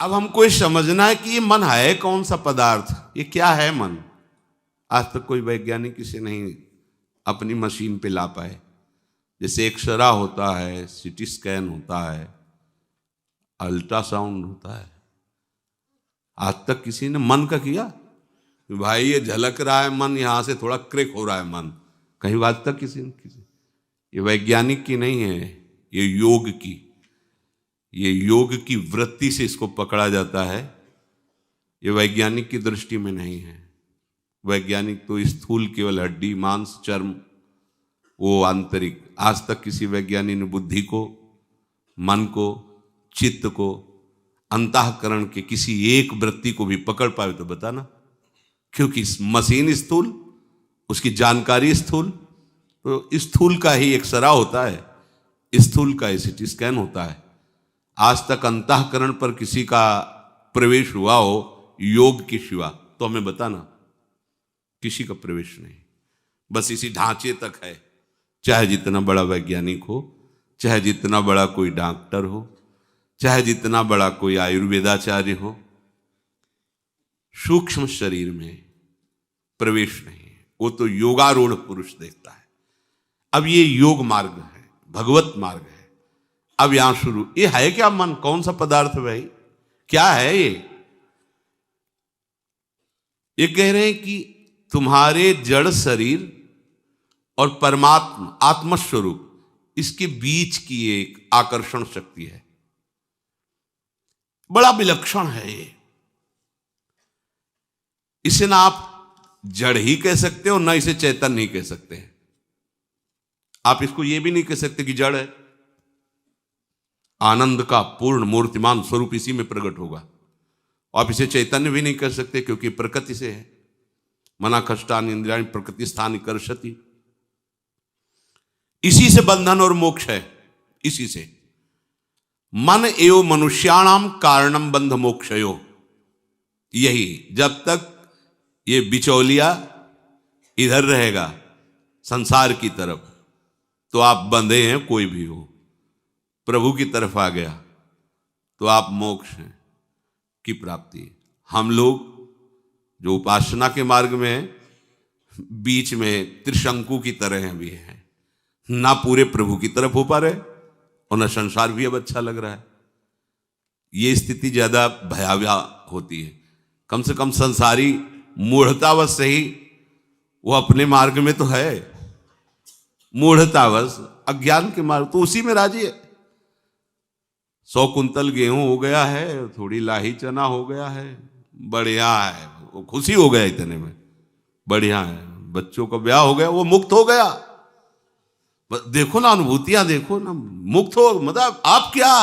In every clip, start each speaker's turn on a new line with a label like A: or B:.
A: अब हमको ये समझना है कि ये मन है कौन सा पदार्थ, ये क्या है मन। आज तक कोई वैज्ञानिक इसे नहीं अपनी मशीन पे ला पाए। जैसे एक्सरा होता है, सीटी स्कैन होता है, अल्ट्रासाउंड होता है, आज तक किसी ने मन का किया भाई ये झलक रहा है मन, यहां से थोड़ा क्रिक हो रहा है मन, कहीं आज तक किसी ने ये वैज्ञानिक की नहीं है, ये योग की, ये योग की वृत्ति से इसको पकड़ा जाता है। ये वैज्ञानिक की दृष्टि में नहीं है। वैज्ञानिक तो स्थूल केवल हड्डी मांस चर्म, वो आंतरिक। आज तक किसी वैज्ञानिक ने बुद्धि को, मन को, चित्त को, अंतःकरण के किसी एक वृत्ति को भी पकड़ पाए तो बताना। क्योंकि मशीन स्थूल, उसकी जानकारी स्थूल, तो स्थूल का ही एक्सरा होता है, स्थूल का ही सीटी स्कैन होता है। आज तक अंतःकरण पर किसी का प्रवेश हुआ हो योग के सिवा तो हमें बताना। किसी का प्रवेश नहीं, बस इसी ढांचे तक है। चाहे जितना बड़ा वैज्ञानिक हो, चाहे जितना बड़ा कोई डॉक्टर हो, चाहे जितना बड़ा कोई आयुर्वेदाचार्य हो, सूक्ष्म शरीर में प्रवेश नहीं है। वो तो योगारूढ़ पुरुष देखता है। अब ये योग मार्ग है, भगवत मार्ग है। अब यहां शुरू, ये है क्या मन, कौन सा पदार्थ है भाई, क्या है ये? ये कह रहे हैं कि तुम्हारे जड़ शरीर और परमात्मा आत्मस्वरूप, इसके बीच की एक आकर्षण शक्ति है, बड़ा विलक्षण है ये। इसे ना आप जड़ ही कह सकते हो, ना इसे चैतन्य ही कह सकते हैं। आप इसको ये भी नहीं कह सकते कि जड़ है। आनंद का पूर्ण मूर्तिमान स्वरूप इसी में प्रकट होगा। आप इसे चैतन्य भी नहीं कर सकते क्योंकि प्रकृति से है। मना कष्टान इंद्रियाणि प्रकृति स्थान कर्षति। इसी से बंधन और मोक्ष है, इसी से। मन एवं मनुष्याणाम कारणम बंध मोक्षयो। यही जब तक ये बिचौलिया इधर रहेगा संसार की तरफ, तो आप बंधे हैं। कोई भी हो प्रभु की तरफ आ गया तो आप मोक्ष हैं की प्राप्ति। हम लोग जो उपासना के मार्ग में हैं, बीच में त्रिशंकु की तरह भी हैं, ना पूरे प्रभु की तरफ हो पा रहे और ना संसार भी अब अच्छा लग रहा है। ये स्थिति ज्यादा भयावह होती है। कम से कम संसारी मूढ़तावश से ही वो अपने मार्ग में तो है, मूढ़तावश अज्ञान के मार्ग तो उसी में राजी है। 100 कुंतल गेहूं हो गया है, थोड़ी लाही चना हो गया है, बढ़िया है, वो खुशी हो गया इतने में, बढ़िया है। बच्चों का ब्याह हो गया, वो मुक्त हो गया। देखो ना अनुभूतियां, देखो ना, मुक्त हो, मतलब आप क्या,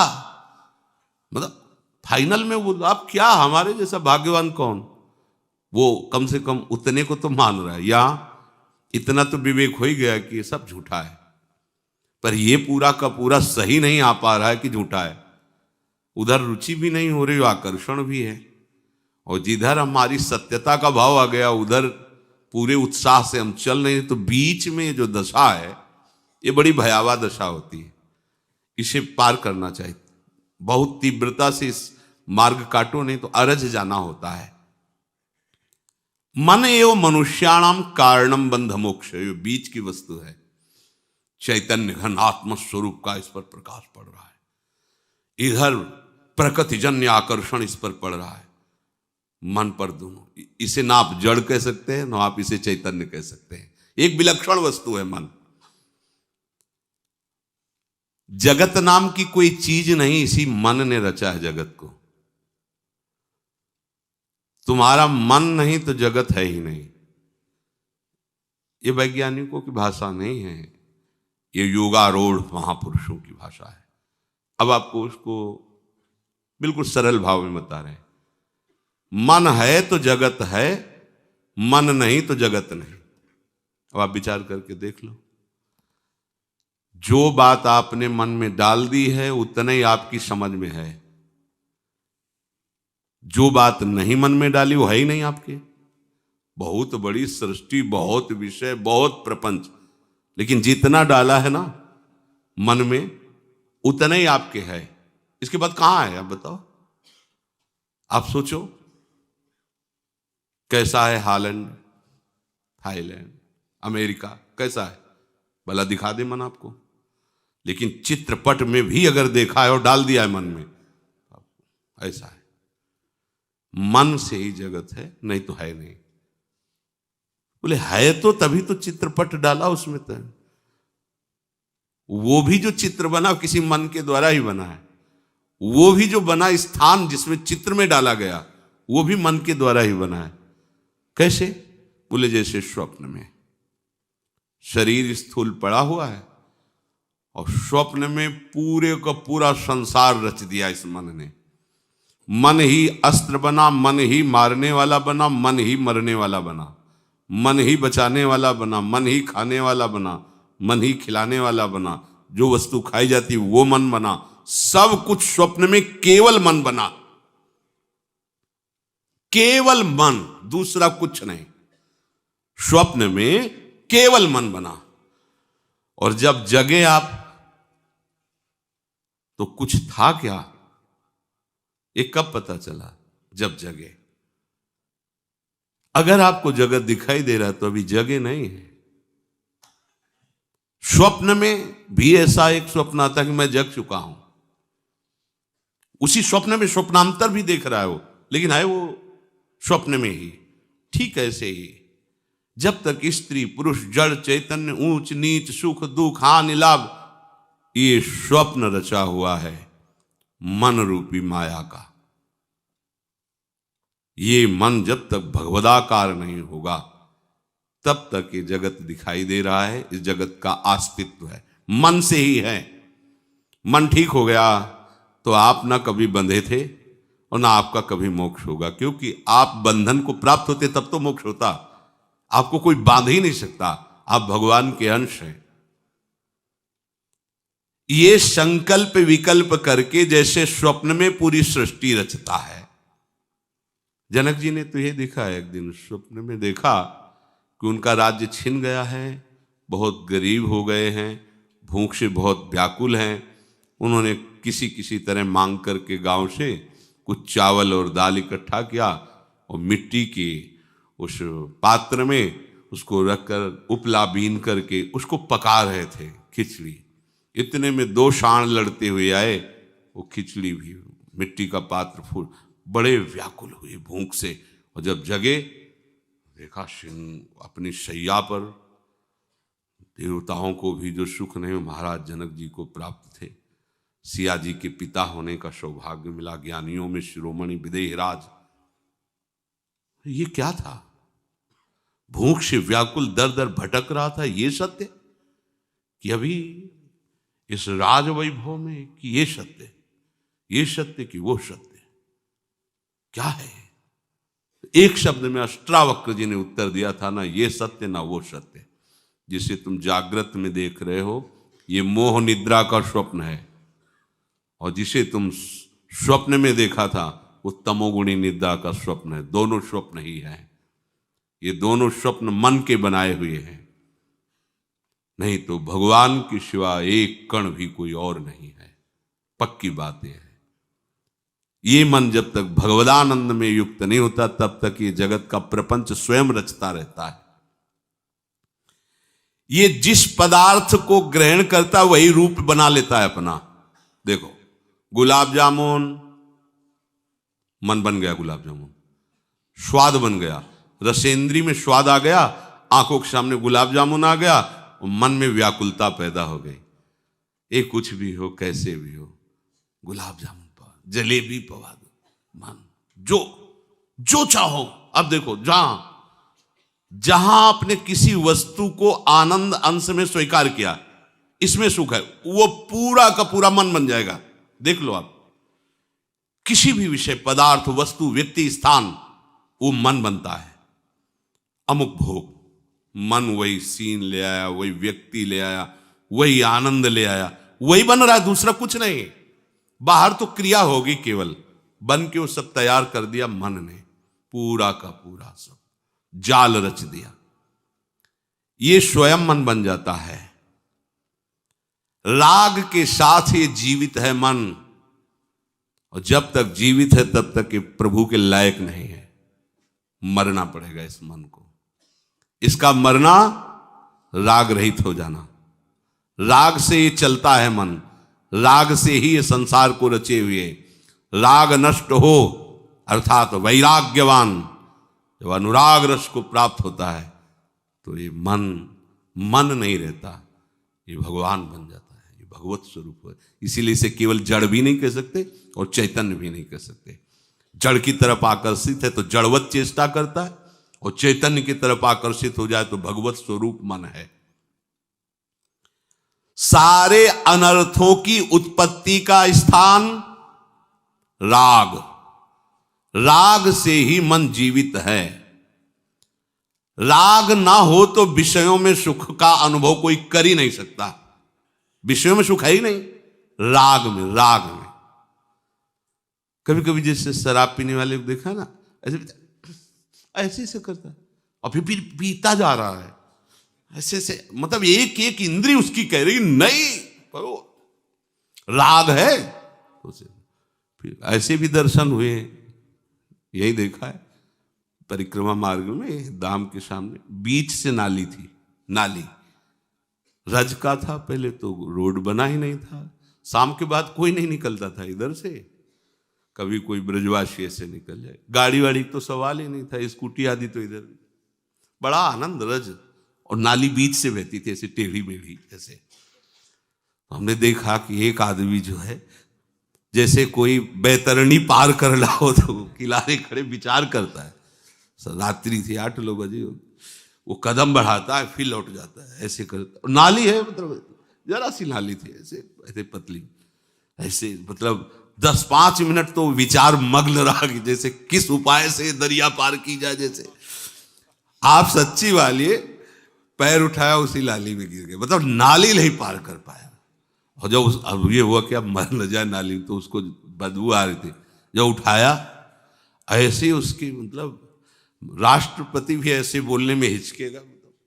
A: मतलब फाइनल में वो आप क्या, हमारे जैसा भाग्यवान कौन। वो कम से कम उतने को तो मान रहा है। यहां इतना तो विवेक हो ही गया कि ये सब झूठा है, पर ये पूरा का पूरा सही नहीं आ पा रहा है कि झूठा है। उधर रुचि भी नहीं हो रही, आकर्षण भी है, और जिधर हमारी सत्यता का भाव आ गया उधर पूरे उत्साह से हम चल नहीं। तो बीच में जो दशा है ये बड़ी भयावह दशा होती है। इसे पार करना चाहिए, बहुत तीव्रता से इस मार्ग काटो, नहीं तो अरज जाना होता है। मन एवं मनुष्याणाम कारणम बंध मोक्ष, बीच की वस्तु है। चैतन्य घन आत्म स्वरूप का इस पर प्रकाश पड़ रहा है, इधर प्रकृतिजन्य आकर्षण इस पर पड़ रहा है, मन पर दोनों। इसे ना आप जड़ कह सकते हैं, ना आप इसे चैतन्य कह सकते हैं। एक विलक्षण वस्तु है मन। जगत नाम की कोई चीज नहीं, इसी मन ने रचा है जगत को। तुम्हारा मन नहीं तो जगत है ही नहीं। ये वैज्ञानिकों की भाषा नहीं है, ये योगारूढ़ महापुरुषों की भाषा है। अब आपको उसको बिल्कुल सरल भाव में बता रहे हैं। मन है तो जगत है, मन नहीं तो जगत नहीं। अब आप विचार करके देख लो, जो बात आपने मन में डाल दी है उतना ही आपकी समझ में है। जो बात नहीं मन में डाली वो है ही नहीं आपके। बहुत बड़ी सृष्टि, बहुत विषय, बहुत प्रपंच, लेकिन जितना डाला है ना मन में उतना ही आपके है। इसके बाद कहां है आप बताओ। आप सोचो कैसा है हालैंड, थाईलैंड, अमेरिका, कैसा है, भला दिखा दे मन आपको। लेकिन चित्रपट में भी अगर देखा है और डाल दिया है मन में, ऐसा है। मन से ही जगत है, नहीं तो है नहीं। बोले है तो तभी तो चित्रपट डाला उसमें। तो वो भी जो चित्र बना किसी मन के द्वारा ही बना है। वो भी जो बना स्थान जिसमें चित्र में डाला गया, वो भी मन के द्वारा ही बना है। कैसे? बोले जैसे स्वप्न में शरीर स्थूल पड़ा हुआ है और स्वप्न में पूरे का पूरा संसार रच दिया इस मन ने। मन ही अस्त्र बना, मन ही मारने वाला बना, मन ही मरने वाला बना, मन ही बचाने वाला बना, मन ही खाने वाला बना, मन ही खिलाने वाला बना। जो वस्तु खाई जाती वो मन बना। सब कुछ स्वप्न में केवल मन बना, केवल मन, दूसरा कुछ नहीं। स्वप्न में केवल मन बना। और जब जगे आप तो कुछ था क्या? ये कब पता चला? जब जगे। अगर आपको जगत दिखाई दे रहा है तो अभी जगे नहीं है। स्वप्न में भी ऐसा एक स्वप्न आता कि मैं जग चुका हूं। उसी स्वप्न में स्वप्नांतर भी देख रहा है वो, लेकिन है वो स्वप्न में ही। ठीक ऐसे ही जब तक स्त्री पुरुष जड़ चैतन्य ऊंच नीच सुख दुख हानि लाभ, ये स्वप्न रचा हुआ है मन रूपी माया का। ये मन जब तक भगवदाकार नहीं होगा तब तक ये जगत दिखाई दे रहा है। इस जगत का अस्तित्व है मन से ही है। मन ठीक हो गया तो आप ना कभी बंधे थे और ना आपका कभी मोक्ष होगा, क्योंकि आप बंधन को प्राप्त होते तब तो मोक्ष होता। आपको कोई बांध ही नहीं सकता, आप भगवान के अंश हैं। ये संकल्प विकल्प करके जैसे स्वप्न में पूरी सृष्टि रचता है। जनक जी ने तो ये देखा है, एक दिन स्वप्न में देखा कि उनका राज्य छिन गया है, बहुत गरीब हो गए हैं, भूख से बहुत व्याकुल हैं। उन्होंने किसी किसी तरह मांग करके गांव से कुछ चावल और दाल इकट्ठा किया और मिट्टी के उस पात्र में उसको रखकर उपला बीन करके उसको पका रहे थे, खिचड़ी। इतने में 2 सांड लड़ते हुए आए, वो खिचड़ी भी मिट्टी का पात्र फूल, बड़े व्याकुल हुए भूख से। और जब जगे देखा अपनी शैया पर, देवताओं को भी जो सुख नहीं महाराज जनक जी को प्राप्त थे। सिया जी के पिता होने का सौभाग्य मिला, ज्ञानियों में शिरोमणि विदेहराज। ये क्या था? भूख से व्याकुल दर दर भटक रहा था। ये सत्य कि अभी इस राज वैभव में, कि ये सत्य, ये सत्य कि वो सत्य, क्या है? एक शब्द में अष्टावक्र जी ने उत्तर दिया था, ना ये सत्य ना वो सत्य। जिसे तुम जागृत में देख रहे हो ये मोह निद्रा का स्वप्न है, और जिसे तुम स्वप्न में देखा था वो तमोगुणी निद्रा का स्वप्न है। दोनों स्वप्न ही हैं। ये दोनों स्वप्न मन के बनाए हुए हैं, नहीं तो भगवान के सिवा एक कण भी कोई और नहीं है। पक्की बात यह है। ये मन जब तक भगवदानंद में युक्त नहीं होता तब तक ये जगत का प्रपंच स्वयं रचता रहता है। ये जिस पदार्थ को ग्रहण करता वही रूप बना लेता है अपना। देखो गुलाब जामुन, मन बन गया गुलाब जामुन, स्वाद बन गया, रसेंद्री में स्वाद आ गया, आंखों के सामने गुलाब जामुन आ गया, और मन में व्याकुलता पैदा हो गई। ये कुछ भी हो, कैसे भी हो, गुलाब जामुन पवा, जलेबी पवा दो, मन जो जो चाहो। अब देखो जहां आपने किसी वस्तु को आनंद अंश में स्वीकार किया, इसमें सुख है, वो पूरा का पूरा मन बन जाएगा। देख लो आप, किसी भी विषय, पदार्थ, वस्तु, व्यक्ति, स्थान, वो मन बनता है। अमुक भोग, मन वही सीन ले आया, वही व्यक्ति ले आया, वही आनंद ले आया, वही बन रहा है, दूसरा कुछ नहीं। बाहर तो क्रिया होगी केवल, बन के वो सब तैयार कर दिया मन ने, पूरा का पूरा सब जाल रच दिया। ये स्वयं मन बन जाता है। राग के साथ ये जीवित है मन, और जब तक जीवित है तब तक ये प्रभु के लायक नहीं है। मरना पड़ेगा इस मन को। इसका मरना राग रहित हो जाना। राग से ये चलता है मन, राग से ही ये संसार को रचे हुए। राग नष्ट हो अर्थात वैराग्यवान जब अनुराग रस को प्राप्त होता है तो ये मन नहीं रहता, ये भगवान बन जाता है, ये भगवत स्वरूप है। इसीलिए इसे केवल जड़ भी नहीं कह सकते और चैतन्य भी नहीं कह सकते। जड़ की तरफ आकर्षित है तो जड़वत चेष्टा करता है, और चैतन्य की तरफ आकर्षित हो जाए तो भगवत स्वरूप मन है। सारे अनर्थों की उत्पत्ति का स्थान राग, राग से ही मन जीवित है। राग ना हो तो विषयों में सुख का अनुभव कोई कर ही नहीं सकता। विषयों में सुख है ही नहीं, राग में। कभी कभी जैसे शराब पीने वाले को देखा ना, ऐसे ऐसे करता है और फिर पीता जा रहा है ऐसे से, मतलब एक एक इंद्री उसकी कह रही नहीं पर वो राग है। फिर ऐसे भी दर्शन हुए, यही देखा है परिक्रमा मार्ग में धाम के सामने बीच से नाली थी। नाली रज का था, पहले तो रोड बना ही नहीं था। शाम के बाद कोई नहीं निकलता था इधर से, कभी कोई ब्रजवासी ऐसे निकल जाए, गाड़ी वाड़ी तो सवाल ही नहीं था, स्कूटी आदि तो इधर। बड़ा आनंद रज, और नाली बीच से बहती थी ऐसे टेढ़ी मेढ़ी ऐसे। हमने देखा कि एक आदमी जो है जैसे कोई बैतरणी पार कर रहा हो तो किनारे खड़े विचार करता है। रात्रि थी 8-9 बजे, वो कदम बढ़ाता है फिर लौट जाता है, ऐसे करता। नाली है मतलब जरा सी नाली थी, ऐसे ऐसे पतली, ऐसे मतलब 10-5 मिनट तो विचार मग्न रहा कि जैसे किस उपाय से दरिया पार की जाए। जैसे आप सच्ची वाली पैर उठाया उसी नाली में गिर गए, मतलब नाली नहीं पार कर पाया। और जब अब ये हुआ कि अब मर न जाए नाली, तो उसको बदबू आ रही थी, जब उठाया ऐसे उसकी मतलब राष्ट्रपति भी ऐसे बोलने में हिचकेगा,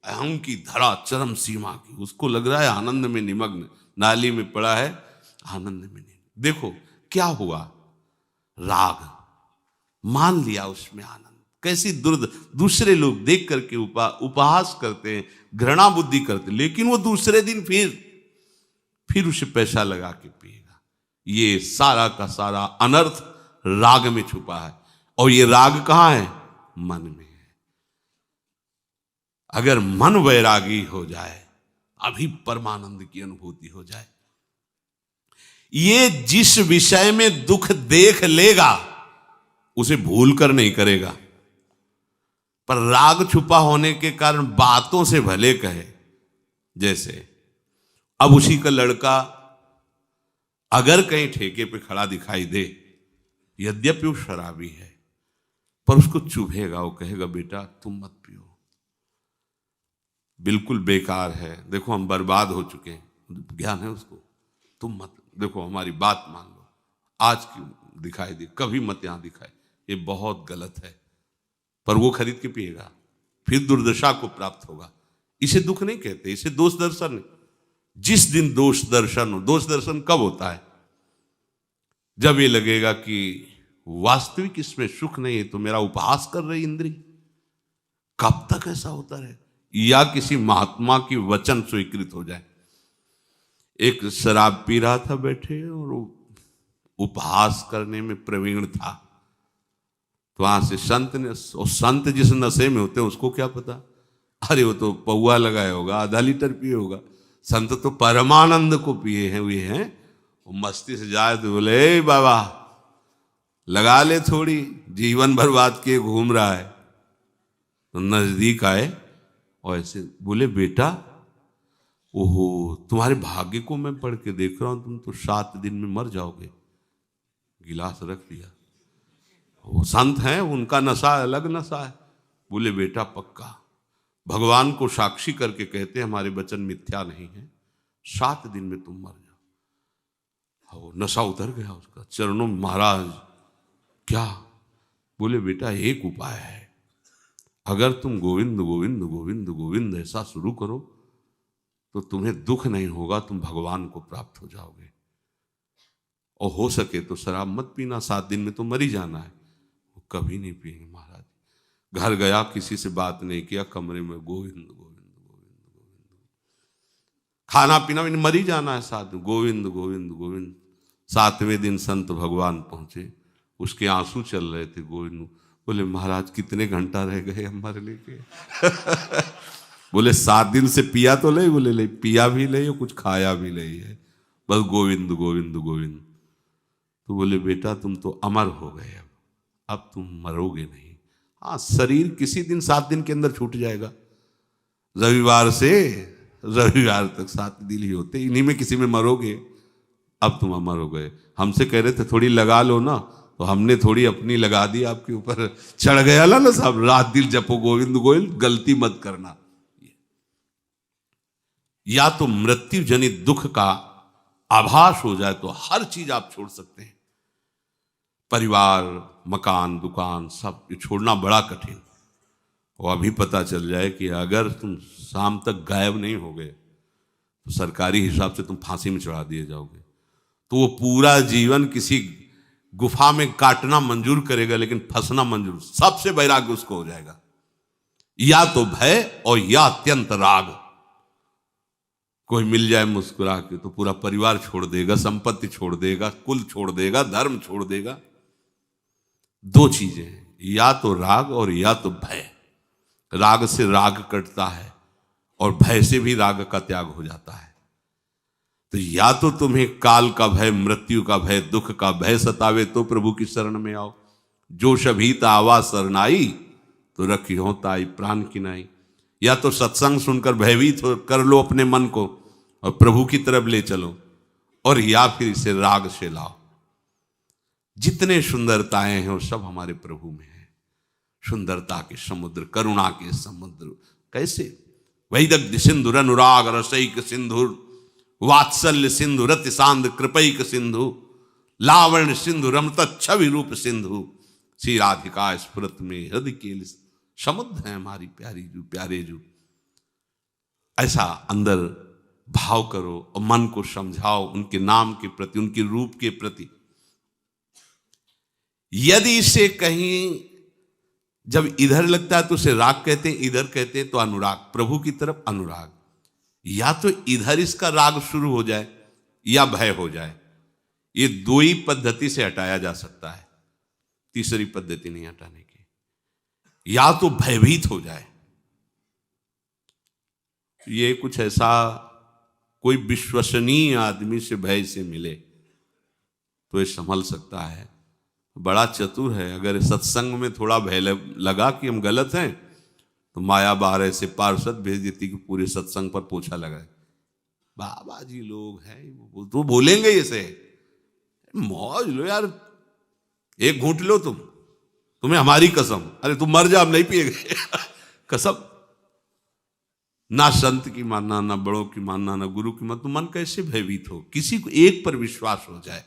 A: अहम की धरा चरम सीमा की। उसको लग रहा है आनंद में निमग्न, नाली में पड़ा है आनंद में नहीं। देखो क्या हुआ, राग मान लिया उसमें आनंद। कैसी दूसरे लोग देख करके उपहास करते हैं, घृणा बुद्धि करते, लेकिन वो दूसरे दिन फिर उसे पैसा लगा के पिएगा। ये सारा का सारा अनर्थ राग में छुपा है, और ये राग कहां है? मन में है। अगर मन वैरागी हो जाए, अभी परमानंद की अनुभूति हो जाए, ये जिस विषय में दुख देख लेगा उसे भूल कर नहीं करेगा, पर राग छुपा होने के कारण बातों से भले कहे। जैसे अब उसी का लड़का अगर कहीं ठेके पे खड़ा दिखाई दे, यद्यपि वो शराबी है, पर उसको चुभेगा, वो कहेगा बेटा तुम मत पियो, बिल्कुल बेकार है, देखो हम बर्बाद हो चुके हैं, ज्ञान है उसको, तुम मत, देखो हमारी बात मान लो, आज क्यों दिखाई दे, कभी मत यहां दिखाए, ये बहुत गलत है। पर वो खरीद के पिएगा, फिर दुर्दशा को प्राप्त होगा। इसे दुख नहीं कहते, इसे दोष दर्शन है। जिस दिन दोष दर्शन हो, दोष दर्शन कब होता है? जब ये लगेगा कि वास्तविक इसमें सुख नहीं है, तो मेरा उपहास कर रही इंद्री। कब तक ऐसा होता रहे? या किसी महात्मा की वचन स्वीकृत हो जाए। एक शराब पी रहा था बैठे, और उपहास करने में प्रवीण था, तो वहां से संत ने, और संत जिस नशे में होते हैं उसको क्या पता, अरे वो तो पौआ लगाया होगा, आधा लीटर पिए होगा। संत तो परमानंद को पिए हुए हैं, वो मस्ती से जाए तो बोले बाबा लगा ले थोड़ी, जीवन बर्बाद किए घूम रहा है। तो नजदीक आए और ऐसे बोले बेटा, ओहो तुम्हारे भाग्य को मैं पढ़ के देख रहा हूं, तुम तो 7 दिन में मर जाओगे। गिलास रख दिया, वो संत हैं, उनका नशा अलग नशा है। बोले बेटा पक्का, भगवान को साक्षी करके कहते हैं हमारे वचन मिथ्या नहीं है, 7 दिन में तुम मर जाओ। वो नशा उतर गया उसका, चरणों में महाराज क्या? बोले बेटा एक उपाय है, अगर तुम गोविंद गोविंद गोविंद गोविंद ऐसा शुरू करो तो तुम्हें दुख नहीं होगा, तुम भगवान को प्राप्त हो जाओगे। और हो सके तो शराब मत पीना, 7 दिन में तो मर ही जाना है। वो कभी नहीं पिएंगे महाराज। घर गया, किसी से बात नहीं किया, कमरे में गोविंद गोविंद गोविंद गोविंद, खाना पीना मैंने मर ही जाना है, साथ में गोविंद गोविंद गोविंद। 7वें दिन संत भगवान पहुंचे, उसके आंसू चल रहे थे। गोविंद बोले महाराज कितने घंटा रह गए हम मरने के? बोले 7 दिन से पिया तो ले? बोले ले, पिया भी ले और कुछ खाया भी नहीं है, बस गोविंद गोविंद गोविंद। तो बोले बेटा तुम तो अमर हो गए, अब तुम मरोगे नहीं। हाँ, शरीर किसी दिन 7 दिन के अंदर छूट जाएगा। रविवार से रविवार तक 7 दिन ही होते, इन्हीं में किसी में मरोगे। अब तुम अमर हो गए। हमसे कह रहे थे थोड़ी लगा लो ना, तो हमने थोड़ी अपनी लगा दी, आपके ऊपर चढ़ गया ना साहब। रात दिन जपो गोविंद गोविंद, गलती मत करना। या तो मृत्यु जनित दुख का आभास हो जाए तो हर चीज आप छोड़ सकते हैं। परिवार, मकान, दुकान सब छोड़ना बड़ा कठिन। और अभी पता चल जाए कि अगर तुम शाम तक गायब नहीं हो गए तो सरकारी हिसाब से तुम फांसी में चढ़ा दिए जाओगे। तो वो पूरा जीवन किसी गुफा में काटना मंजूर करेगा, लेकिन फंसना मंजूर, सबसे वैराग्य उसको हो जाएगा। या तो भय और या अत्यंत राग। कोई मिल जाए मुस्कुरा के तो पूरा परिवार छोड़ देगा, संपत्ति छोड़ देगा, कुल छोड़ देगा, धर्म छोड़ देगा। 2 चीजें हैं, या तो राग और या तो भय। राग से राग कटता है और भय से भी राग का त्याग हो जाता है। तो या तो तुम्हें काल का भय, मृत्यु का भय, दुख का भय सतावे तो प्रभु की शरण में आओ। जो शभीता आवा शरणाई तो रखियो ताई प्राण की नाई। या तो सत्संग सुनकर भयभीत कर लो अपने मन को और प्रभु की तरफ ले चलो, और या फिर इसे राग से लाओ। जितने सुंदरताएं हैं वो सब हमारे प्रभु में है। सुंदरता के समुद्र, करुणा के समुद्र। कैसे? वैदग्ध्य सिंधु अनुराग रसैक सिंधु, वात्सल्य सिंधु रति सांद कृपैक सिंधु, लावण्य सिंधु रमत छवि रूप सिंधु, श्री राधिका स्फुरत में हृदय के समुद्र है हमारी प्यारी जू, प्यारे जू। ऐसा अंदर भाव करो और मन को समझाओ उनके नाम के प्रति, उनके रूप के प्रति। यदि इसे कहीं जब इधर लगता है तो उसे राग कहते हैं, इधर कहते हैं तो अनुराग, प्रभु की तरफ अनुराग। या तो इधर इसका राग शुरू हो जाए या भय हो जाए। ये 2 ही पद्धति से हटाया जा सकता है, तीसरी पद्धति नहीं हटाने की। या तो भयभीत हो जाए, ये कुछ ऐसा कोई विश्वसनीय आदमी से भय से मिले तो ये संभल सकता है, बड़ा चतुर है। अगर सत्संग में थोड़ा भय लगा कि हम गलत हैं तो माया 12 से पार्षद भेज देती कि पूरे सत्संग पर पोछा लगाए। बाबा जी लोग हैं तो बोलेंगे इसे, मौज लो यार, एक घूंट लो तुम्हें हमारी कसम, अरे तुम मर जा, हम नहीं पिएंगे कसम। ना संत की मानना, ना बड़ों की मानना, ना गुरु की मानना, तो मन कैसे भयभीत हो? किसी को एक पर विश्वास हो जाए।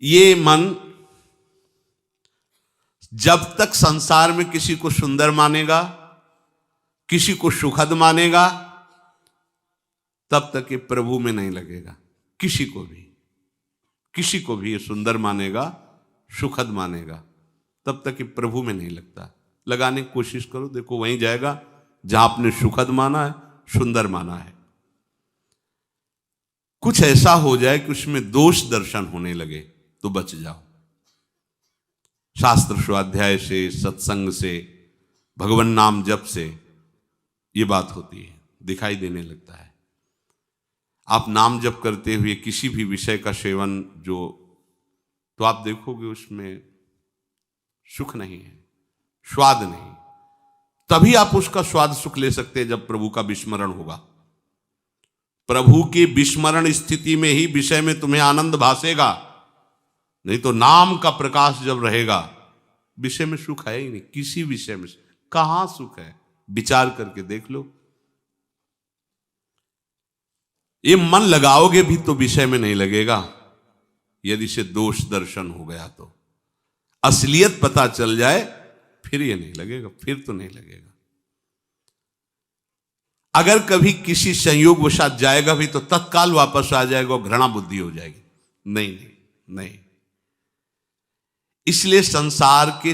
A: ये मन जब तक संसार में किसी को सुंदर मानेगा, किसी को सुखद मानेगा, तब तक ये प्रभु में नहीं लगेगा। किसी को भी ये सुंदर मानेगा, सुखद मानेगा, तब तक ये प्रभु में नहीं लगता। लगाने की कोशिश करो, देखो वहीं जाएगा जहां आपने सुखद माना है, सुंदर माना है। कुछ ऐसा हो जाए कि उसमें दोष दर्शन होने लगे तो बच जाओ। शास्त्र स्वाध्याय से, सत्संग से, भगवान नाम जप से ये बात होती है, दिखाई देने लगता है। आप नाम जप करते हुए किसी भी विषय का सेवन तो आप देखोगे उसमें सुख नहीं है, स्वाद नहीं। तभी आप उसका स्वाद सुख ले सकते हैं जब प्रभु का विस्मरण होगा। प्रभु के विस्मरण स्थिति में ही विषय में तुम्हें आनंद भासेगा, नहीं तो नाम का प्रकाश जब रहेगा विषय में सुख है ही नहीं। किसी विषय में कहां सुख है? विचार करके देख लो। ये मन लगाओगे भी तो विषय में नहीं लगेगा। यदि से दोष दर्शन हो गया तो, असलियत पता चल जाए, फिर ये नहीं लगेगा, फिर तो नहीं लगेगा। अगर कभी किसी संयोग वशात जाएगा भी तो तत्काल वापस आ जाएगा और घृणा बुद्धि हो जाएगी। नहीं नहीं नहीं। इसलिए संसार के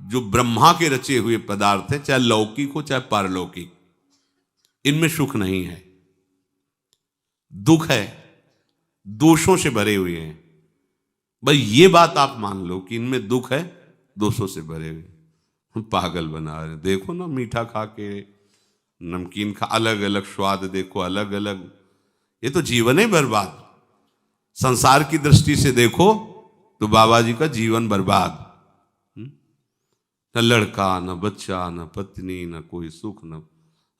A: जो ब्रह्मा के रचे हुए पदार्थ हैं, चाहे लौकिक हो चाहे पारलौकिक, इनमें सुख नहीं है, दुख है, दोषों से भरे हुए हैं। भाई ये बात आप मान लो कि इनमें दुख है, दोषों से भरे हुए। हम पागल बना रहे, देखो ना, मीठा खा के, नमकीन खा, अलग अलग स्वाद देखो, अलग अलग, ये तो जीवन ही बर्बाद। संसार की दृष्टि से देखो तो बाबा जी का जीवन बर्बाद। न लड़का, न बच्चा, न पत्नी, न कोई सुख, न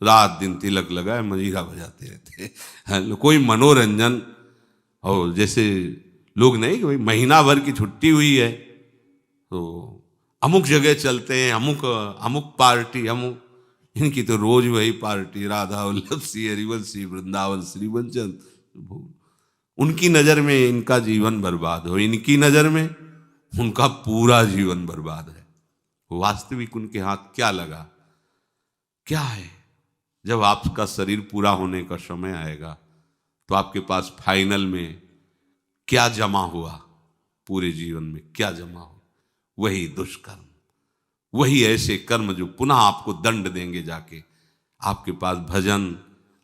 A: रात दिन तिलक लगाए मजीरा बजाते रहते, कोई मनोरंजन। और जैसे लोग नहीं कि भाई महीना भर की छुट्टी हुई है तो अमुक जगह चलते हैं, अमुक पार्टी, अमुक, इनकी तो रोज वही पार्टी, राधा वल्लभ सी, हरिवंश सी, वृंदावन श्री वंचन। उनकी नजर में इनका जीवन बर्बाद हो, इनकी नजर में उनका पूरा जीवन बर्बाद है। वास्तविक उनके हाथ क्या लगा, क्या है? जब आपका शरीर पूरा होने का समय आएगा तो आपके पास फाइनल में क्या जमा हुआ, पूरे जीवन में क्या जमा हुआ? वही दुष्कर्म, वही ऐसे कर्म जो पुनः आपको दंड देंगे जाके। आपके पास भजन,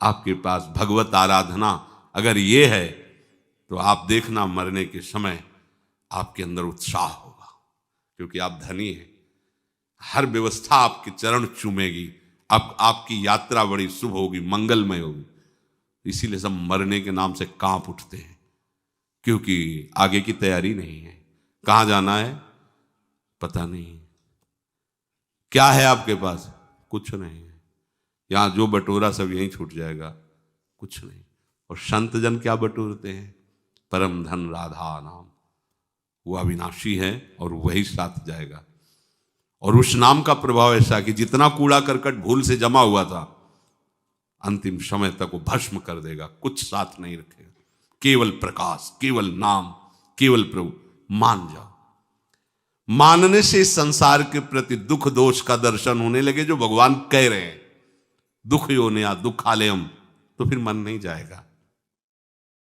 A: आपके पास भगवत आराधना अगर ये है तो आप देखना मरने के समय आपके अंदर उत्साह होगा, क्योंकि आप धनी हैं। हर व्यवस्था आपके चरण चूमेगी, आपकी यात्रा बड़ी शुभ होगी, मंगलमय होगी। इसीलिए सब मरने के नाम से कांप उठते हैं, क्योंकि आगे की तैयारी नहीं है। कहाँ जाना है पता नहीं, क्या है आपके पास, कुछ नहीं है। यहाँ जो बटोरा सब यहीं छूट जाएगा, कुछ नहीं। और संत जन क्या बटोरते हैं? परम धन राधा नाम, वो अविनाशी है और वही साथ जाएगा। और उस नाम का प्रभाव ऐसा कि जितना कूड़ा करकट भूल से जमा हुआ था, अंतिम समय तक वो भस्म कर देगा, कुछ साथ नहीं रखेगा। केवल प्रकाश, केवल नाम, केवल प्रभु। मान जाओ। मानने से इस संसार के प्रति दुख दोष का दर्शन होने लगे, जो भगवान कह रहे हैं, दुख योनिया दुखालयम, तो फिर मन नहीं जाएगा।